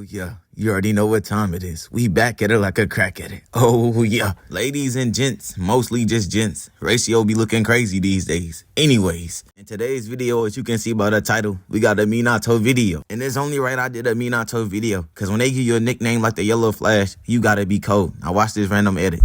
yeah, you already know what time it is. We back at it like a crack at it. Oh yeah, ladies and gents, mostly just gents. Ratio be looking crazy these days. Anyways, in today's video, as you can see by the title, we got a Minato video. And it's only right I did a Minato video, cause when they give you a nickname like the Yellow Flash, you gotta be cold. Now watch this random edit.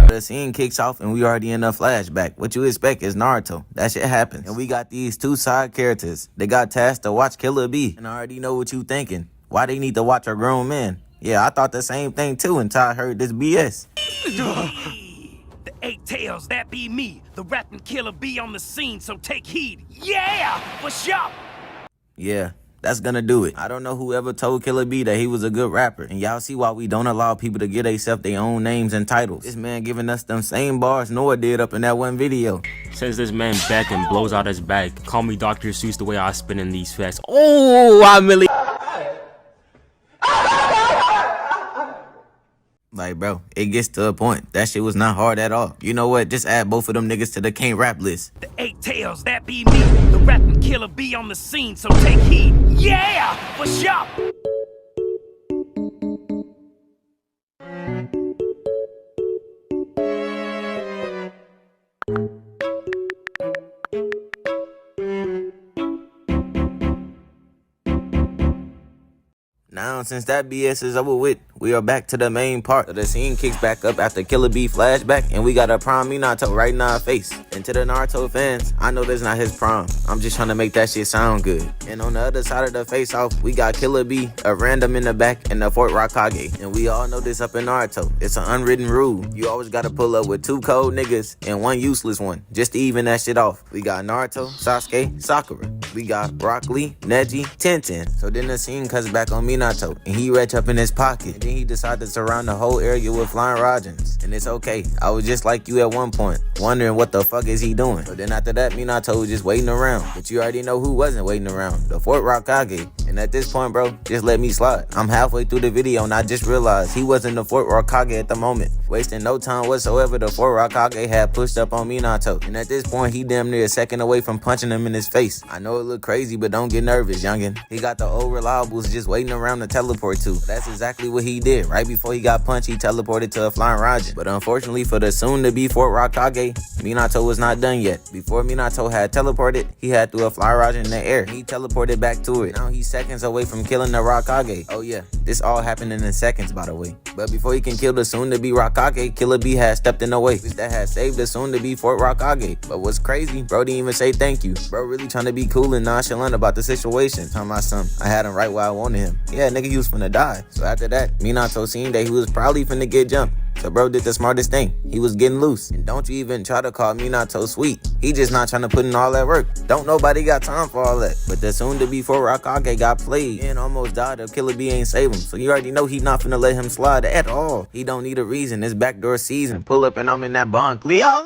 The scene kicks off and we already in a flashback. What you expect is Naruto. That shit happens. And we got these two side characters. They got tasked to watch Killer Bee. And I already know what you thinking. Why they need to watch a grown man? Yeah, I thought the same thing too until I heard this BS. The eight tails, that be me. The rapping Killer Bee on the scene, so take heed. Yeah, for sure. Yeah. That's gonna do it. I don't know whoever told Killer Bee that he was a good rapper. And y'all see why we don't allow people to get themselves their own names and titles. This man giving us them same bars Noah did up in that one video. Says this man back and blows out his bag. Call me Dr. Seuss the way I spin in these facts. Oh, I'm really... Like, bro, it gets to a point. That shit was not hard at all. You know what? Just add both of them niggas to the can't rap list. The eight tails, that be me. The rapping Killer Bee on the scene, so take heed. Yeah, for sure. Now, since that BS is over with, we are back to the main part. So the scene kicks back up after Killer Bee flashback, and we got a prime Minato right in our face. And to the Naruto fans, I know that's not his prime. I'm just trying to make that shit sound good. And on the other side of the face-off, we got Killer Bee, a random in the back, and the Fort Raikage. And we all know this up in Naruto. It's an unwritten rule. You always gotta pull up with two cold niggas and one useless one, just to even that shit off. We got Naruto, Sasuke, Sakura. We got Rock Lee, Neji, Tenten. So then the scene cuts back on Minato, and he reach up in his pocket. And then he decided to surround the whole area with flying Rajins. And it's okay. I was just like you at one point, wondering what the fuck is he doing. But then after that, Minato was just waiting around. But you already know who wasn't waiting around. The Fort Raikage. And at this point, bro, just let me slide. I'm halfway through the video and I just realized he wasn't the Fort Raikage at the moment. Wasting no time whatsoever, the Fort Raikage had pushed up on Minato. And at this point, he damn near a second away from punching him in his face. I know it look crazy, but don't get nervous, youngin'. He got the old reliables just waiting around to teleport to. That's exactly what he did. Right before he got punched, he teleported to a flying Rajin. But unfortunately for the soon-to-be Fort Raikage, Minato was not done yet. Before Minato had teleported, he had threw a fly Rajin in the air. He teleported back to it. Now he's seconds away from killing the Raikage. Oh yeah, this all happened in seconds, by the way. But before he can kill the soon-to-be Raikage, Killer Bee had stepped in the way. That had saved the soon-to-be Fort Raikage. But what's crazy, bro didn't even say thank you. Bro really trying to be cool and nonchalant about the situation. Talking about something, I had him right where I wanted him. Yeah, nigga, he was finna die. So after that, Minato seen that he was probably finna get jumped. So bro did the smartest thing. He was getting loose. And don't you even try to call Minato sweet. He just not trying to put in all that work. Don't nobody got time for all that. But the soon-to-be Fort Raikage got played and almost died if Killer Bee ain't save him. So you already know he not finna let him slide at all. He don't need a reason. It's backdoor season. Pull up and I'm in that bunk. Leo!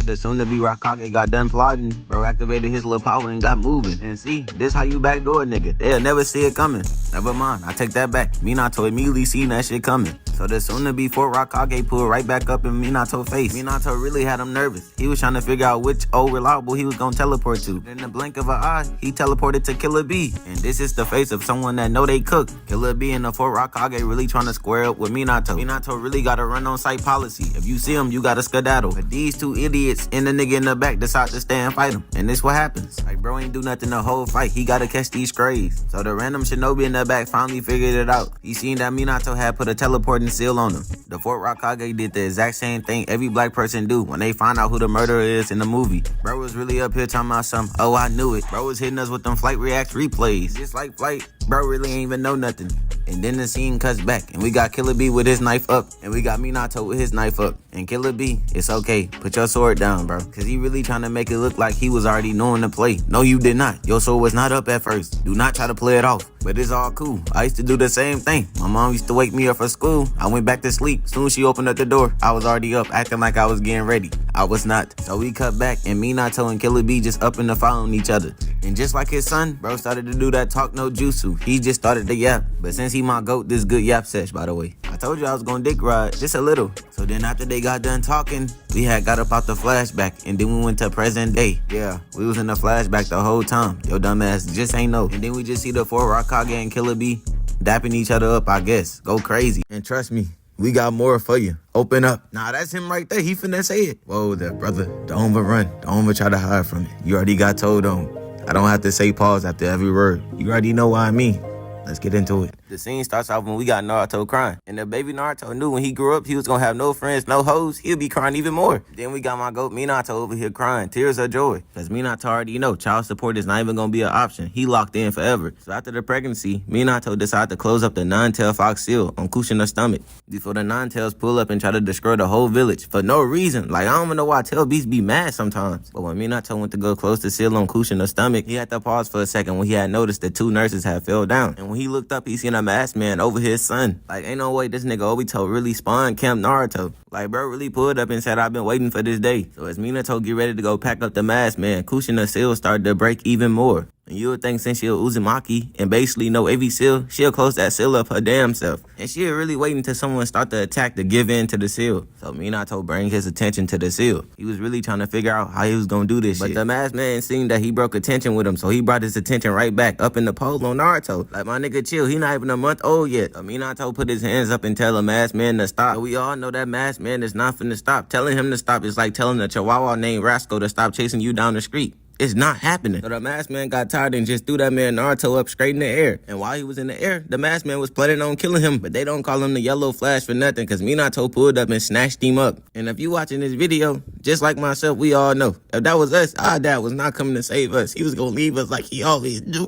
The soon-to-be Raikage got done plotting, bro activated his little power and got moving. And see, this how you backdoor nigga. They'll never see it coming. Never mind, I take that back. Minato immediately seen that shit coming. So the soon-to-be Fort Raikage pulled right back up in Minato's face. Minato really had him nervous. He was trying to figure out which old reliable he was gonna teleport to. In the blink of an eye, he teleported to Killer Bee. And this is the face of someone that know they cook. Killer Bee and the Fort Raikage really trying to square up with Minato. Minato really got a run-on-site policy. If you see him, you gotta skedaddle. But these two idiots and the nigga in the back decide to stay and fight him. And this what happens. Like, bro ain't do nothing the whole fight. He gotta catch these strays. So the random shinobi in the back finally figured it out. He seen that Minato had put a teleporting seal on him. The Fort Raikage did the exact same thing every black person do when they find out who the murderer is in the movie. Bro was really up here talking about something. Oh, I knew it. Bro was hitting us with them Flight Reacts replays. Just like Flight, bro really ain't even know nothing. And then the scene cuts back and we got Killer Bee with his knife up and we got Minato with his knife up. And Killer B, it's okay. Put your sword down, bro. Cause he really trying to make it look like he was already knowing the play. No, you did not. Your sword was not up at first. Do not try to play it off. But it's all cool. I used to do the same thing. My mom used to wake me up for school. I went back to sleep. Soon as she opened up the door, I was already up, acting like I was getting ready. I was not. So we cut back, and Minato and Killer B just up in the following each other. And just like his son, bro started to do that talk no jutsu. He just started to yap. But since he my goat, this good yap sesh, by the way. I told you I was gonna dick ride, just a little. So then after they got done talking, we had got up out the flashback, and then we went to present day. Yeah, we was in the flashback the whole time. Yo dumbass just ain't know. And then we just see the four Raikage and Killer B dapping each other up, I guess. Go crazy. And trust me, we got more for you. Open up. Nah, that's him right there. He finna say it. Whoa there, brother. Don't overrun. Don't ever try to hide from it. You already got told on. I don't have to say pause after every word. You already know what I mean. Let's get into it. The scene starts off when we got Naruto crying. And the baby Naruto knew when he grew up, he was gonna have no friends, no hoes. He'll be crying even more. Then we got my goat Minato over here crying, tears of joy. Cause Minato already know child support is not even gonna be an option. He locked in forever. So after the pregnancy, Minato decided to close up the nine-tailed fox seal on Kushina's stomach. Before the nine-tails pull up and try to destroy the whole village for no reason. Like, I don't even know why tail beasts be mad sometimes. But when Minato went to go close the seal on Kushina's stomach, he had to pause for a second when he had noticed the two nurses had fell down. And when he looked up, he seen a masked man over his son. Like, ain't no way this nigga Obito really spawned Camp Naruto. Like, bro really pulled up and said, I've been waiting for this day. So as Minato get ready to go pack up the mask, man, Kushina's seal started to break even more. And you would think since she'll Uzumaki and basically know every seal, she'll close that seal up her damn self. And she'll really wait until someone start the attack to give in to the seal. So Minato bring his attention to the seal. He was really trying to figure out how he was gonna do this shit. But the masked man seen that he broke attention with him, so he brought his attention right back up in the pole on Naruto. Like, my nigga chill, he not even a month old yet. So Minato put his hands up and tell the masked man to stop. But we all know that masked man is not finna stop. Telling him to stop is like telling a chihuahua named Rascal to stop chasing you down the street. It's not happening. So the masked man got tired and just threw that man Naruto up straight in the air. And while he was in the air, the masked man was planning on killing him. But they don't call him the Yellow Flash for nothing, because Minato pulled up and snatched him up. And if you watching this video, just like myself, we all know, if that was us, our dad was not coming to save us. He was going to leave us like he always do.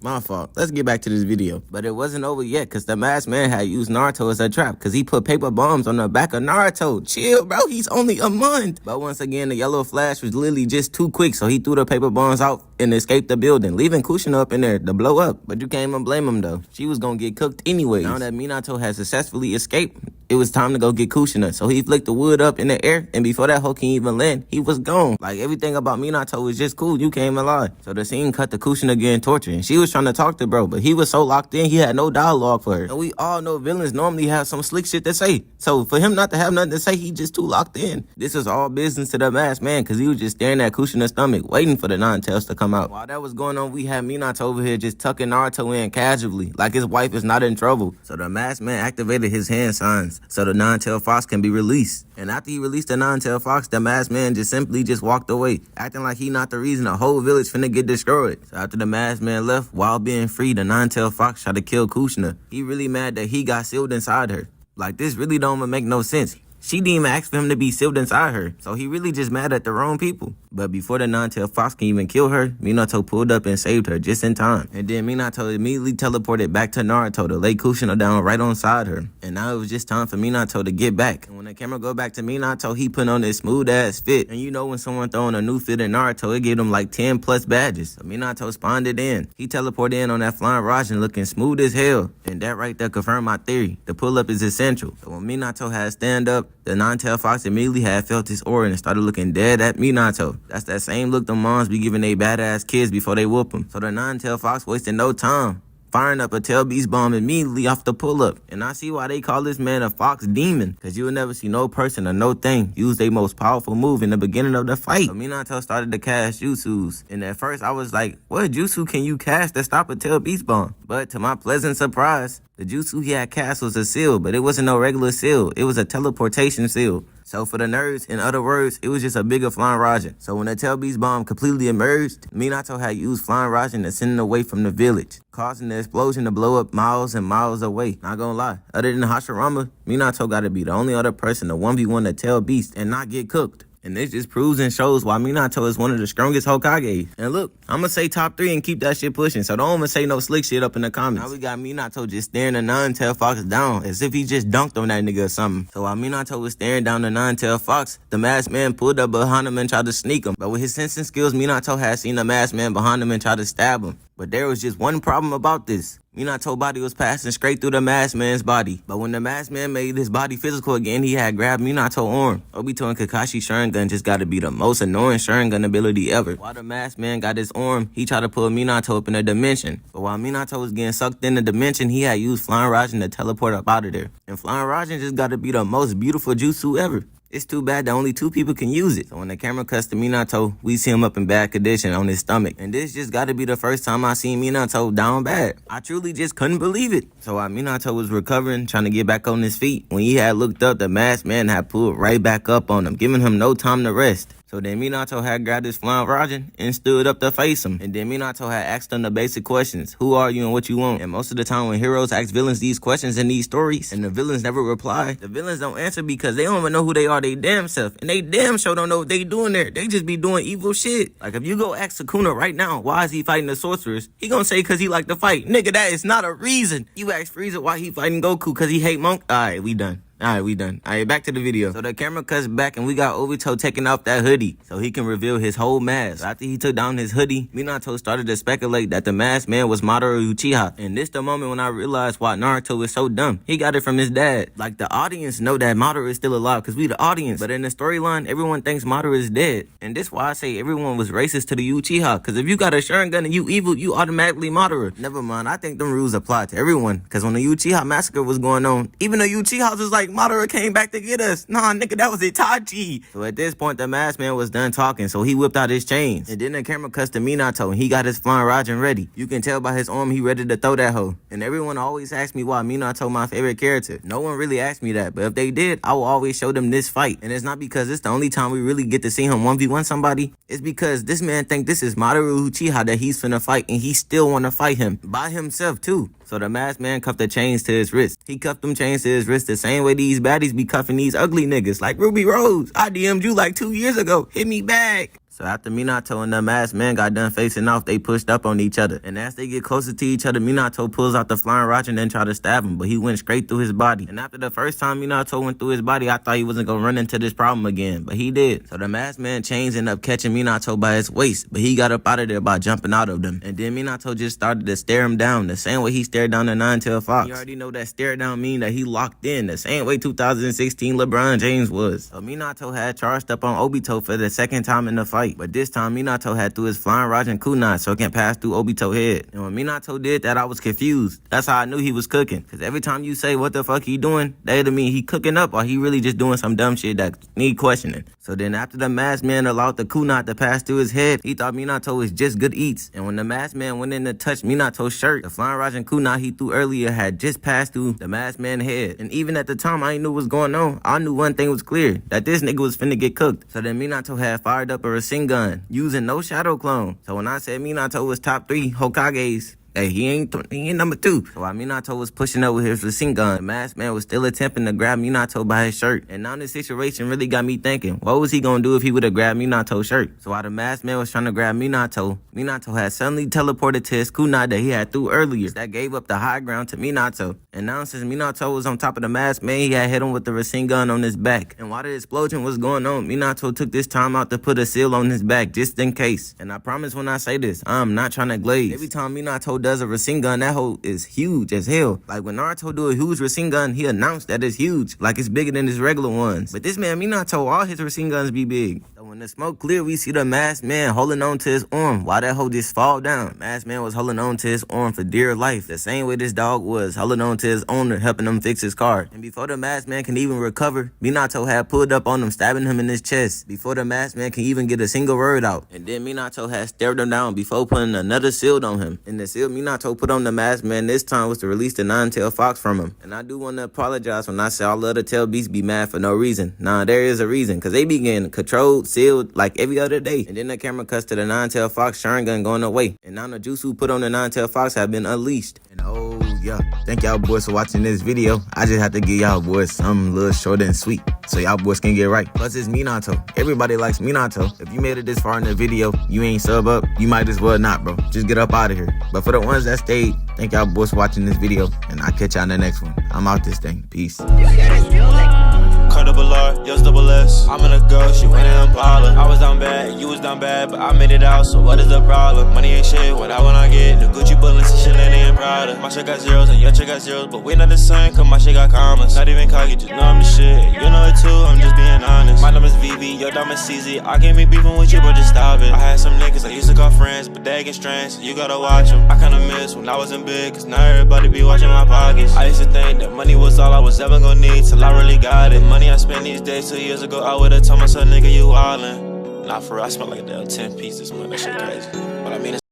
My fault. Let's get back to this video. But it wasn't over yet, because the masked man had used Naruto as a trap, because he put paper bombs on the back of Naruto. Chill, bro. He's only a month. But once again, the Yellow Flash was literally just too quick, so he threw the paper bombs out and escaped the building, leaving Kushina up in there to blow up. But you can't even blame him, though. She was gonna get cooked anyway. Now that Minato has successfully escaped, it was time to go get Kushina. So he flicked the wood up in the air, and before that hoe can even land, he was gone. Like, everything about Minato was just cool. You can't even lie. So the scene cut to Kushina getting tortured, and she was trying to talk to bro, but he was so locked in, he had no dialogue for her. And we all know villains normally have some slick shit to say. So for him not to have nothing to say, he just too locked in. This is all business to the masked man, because he was just staring at Kushina's stomach, waiting for the nine-tails to come out. While that was going on, we had Minato over here just tucking Naruto in casually, like his wife is not in trouble. So the masked man activated his hand signs, so the nine-tailed fox can be released. And after he released the nine-tailed fox, the masked man just simply just walked away, acting like he not the reason the whole village finna get destroyed. So after the masked man left, while being free, the nine-tailed fox tried to kill Kushina. He really mad that he got sealed inside her. Like, this really don't even make no sense. She didn't even ask for him to be sealed inside her. So he really just mad at the wrong people. But before the nine-tailed fox can even kill her, Minato pulled up and saved her just in time. And then Minato immediately teleported back to Naruto to lay Kushina down right on side her. And now it was just time for Minato to get back. And when the camera go back to Minato, he put on this smooth-ass fit. And you know when someone throwing a new fit in Naruto, it gave him like 10 plus badges. So Minato spawned it in. He teleported in on that flying Rasen looking smooth as hell. And that right there confirmed my theory. The pull-up is essential. So when Minato had stand up, the nine-tailed fox immediately had felt his aura and started looking dead at Minato. That's that same look the moms be giving they badass kids before they whoop them. So the nine-tailed fox wasted no time, firing up a tail beast bomb immediately off the pull-up. And I see why they call this man a fox demon, because you will never see no person or no thing use their most powerful move in the beginning of the fight. So Minato started to cast jutsus, and at first I was like, what jutsu can you cast to stop a tail beast bomb? But to my pleasant surprise, the jutsu he had cast was a seal, but it wasn't no regular seal. It was a teleportation seal. So for the nerds, in other words, it was just a bigger flying Rasen. So when the tail beast bomb completely emerged, Minato had used flying Rasen to send it away from the village, causing the explosion to blow up miles and miles away. Not gonna lie, other than Hashirama, Minato gotta be the only other person to 1v1 the tail beast and not get cooked. And this just proves and shows why Minato is one of the strongest Hokage. And look, I'ma say top 3 and keep that shit pushing, so don't even say no slick shit up in the comments. Now we got Minato just staring the nine-tailed fox down as if he just dunked on that nigga or something. So while Minato was staring down the nine-tailed fox, the masked man pulled up behind him and tried to sneak him. But with his sensing skills, Minato had seen the masked man behind him and tried to stab him. But there was just one problem about this. Minato's body was passing straight through the masked man's body. But when the masked man made his body physical again, he had grabbed Minato's arm. Obito and Kakashi's Sharingan just gotta be the most annoying Sharingan ability ever. While the masked man got his arm, he tried to pull Minato up in a dimension. But while Minato was getting sucked in the dimension, he had used Flying Raijin to teleport up out of there. And Flying Raijin just gotta be the most beautiful jutsu ever. It's too bad that only 2 people can use it. So when the camera cuts to Minato, we see him up in bad condition on his stomach. And this just gotta be the first time I seen Minato down bad. I truly just couldn't believe it. So while Minato was recovering, trying to get back on his feet, when he had looked up, the masked man had pulled right back up on him, giving him no time to rest. So then Minato had grabbed his Flying Raijin and stood up to face him. And then Minato had asked him the basic questions. Who are you and what you want? And most of the time when heroes ask villains these questions in these stories and the villains never reply, the villains don't answer because they don't even know who they are they damn self. And they damn sure don't know what they doing there. They just be doing evil shit. Like if you go ask Sukuna right now, why is he fighting the sorceress? He gonna say cause he like to fight. Nigga, that is not a reason. You ask Frieza why he fighting Goku cause he hate Monk. Alright, we done. Alright, we done. Alright, back to the video. So the camera cuts back and we got Obito taking off that hoodie so he can reveal his whole mask. So after he took down his hoodie, Minato started to speculate that the masked man was Madara Uchiha. And this the moment when I realized why Naruto is so dumb. He got it from his dad. Like the audience know that Madara is still alive because we the audience. But in the storyline, everyone thinks Madara is dead. And this why I say everyone was racist to the Uchiha. Because if you got a Sharingan and you evil, you automatically Madara. Never mind, I think them rules apply to everyone. Because when the Uchiha massacre was going on, even the Uchihas was like, Madara came back to get us. Nah, nigga, that was Itachi. So at this point, the masked man was done talking, so he whipped out his chains. And then the camera cuts to Minato, and he got his Flying Raijin ready. You can tell by his arm he ready to throw that hoe. And everyone always asks me why Minato my favorite character. No one really asked me that, but if they did, I will always show them this fight. And it's not because it's the only time we really get to see him 1v1 somebody. It's because this man think this is Madara Uchiha that he's finna fight, and he still wanna fight him by himself too. So the masked man cuffed the chains to his wrist. He cuffed them chains to his wrist the same way these baddies be cuffing these ugly niggas. Like Ruby Rose, I DM'd you like 2 years ago. Hit me back. So after Minato and the masked man got done facing off, they pushed up on each other. And as they get closer to each other, Minato pulls out the Flying Raijin and then try to stab him, but he went straight through his body. And after the first time Minato went through his body, I thought he wasn't gonna run into this problem again, but he did. So the masked man chains ended up catching Minato by his waist, but he got up out of there by jumping out of them. And then Minato just started to stare him down, the same way he stared down the nine-tailed fox. You already know that stare down mean that he locked in, the same way 2016 LeBron James was. So Minato had charged up on Obito for the second time in the fight, but this time Minato had threw his Flying Raijin kunai so it can pass through Obito's head. And when Minato did that, I was confused. That's how I knew he was cooking. Because every time you say, what the fuck he doing, that either mean he cooking up or he really just doing some dumb shit that need questioning. So then after the masked man allowed the kunai to pass through his head, he thought Minato was just good eats. And when the masked man went in to touch Minato's shirt, the Flying Raijin kunai he threw earlier had just passed through the masked man's head. And even at the time I ain't knew what was going on, I knew one thing was clear, that this nigga was finna get cooked. So then Minato had fired up a Rasengan, using no shadow clone. So when I said Minato was top 3 Hokages, hey, he ain't number 2. So while Minato was pushing up with his Rasengan, the masked man was still attempting to grab Minato by his shirt. And now this situation really got me thinking, what was he gonna do if he would have grabbed Minato's shirt? So while the masked man was trying to grab Minato, Minato had suddenly teleported to his kunai that he had threw earlier. That gave up the high ground to Minato. And now since Minato was on top of the masked man, he had hit him with the Rasengan on his back. And while the explosion was going on, Minato took this time out to put a seal on his back just in case. And I promise when I say this, I'm not trying to glaze. Every time Minato does a Rasengan, that hoe is huge as hell. Like when Naruto do a huge Rasengan, he announced that it's huge, like it's bigger than his regular ones. But this man Minato, all his Rasengans be big. So when the smoke cleared, we see the masked man holding on to his arm while that hoe just fall down. The masked man was holding on to his arm for dear life, the same way this dog was holding on to his owner, helping him fix his car. And before the masked man can even recover, Minato had pulled up on him, stabbing him in his chest before the masked man can even get a single word out. And then Minato had stared him down before putting another shield on him. And the shield Minato put on the masked man this time was to release the nine-tailed fox from him. And I do want to apologize when I say all the other tail beasts be mad for no reason. Nah, there is a reason, because they be getting controlled, sealed like every other day. And then the camera cuts to the nine-tailed fox Sharingan going away. And now the jutsu put on the nine-tailed fox have been unleashed. And oh Yeah, thank y'all boys for watching this video. I just have to give y'all boys something little short and sweet so y'all boys can get right. Plus it's Minato. Everybody likes Minato. If you made it this far in the video, you ain't sub up, you might as well not, bro. Just get up out of here. But for the ones that stayed, thank y'all boys for watching this video, and I'll catch y'all in the next one. I'm out this thing. Peace. Cut double R, yours double S. I'm in a ghost, you in an Impala. I was down bad, you was down bad, but I made it out, so what is the problem? Money ain't shit, what I wanna get. The Gucci bullets and shit ain't Prada. My shit got zeros and your shit got zeros, but we not the same, cause my shit got commas. Not even cocky, just know I'm the shit. You know it too, I'm just being honest. My name is VV, your dumb is CZ. I can't be beefing with you, but just stop it. I had some niggas I used to call friends, but they get strange, so you gotta watch them. I kinda miss when I wasn't big, cause now everybody be watching my pockets. I used to think that money was all I was ever gonna need, till I really got it. Money I spent these days, 2 years ago, I would've told myself, nigga, you wildin'. Nah, for real, I spent like a damn 10 pieces, man, that shit crazy. But I mean, it's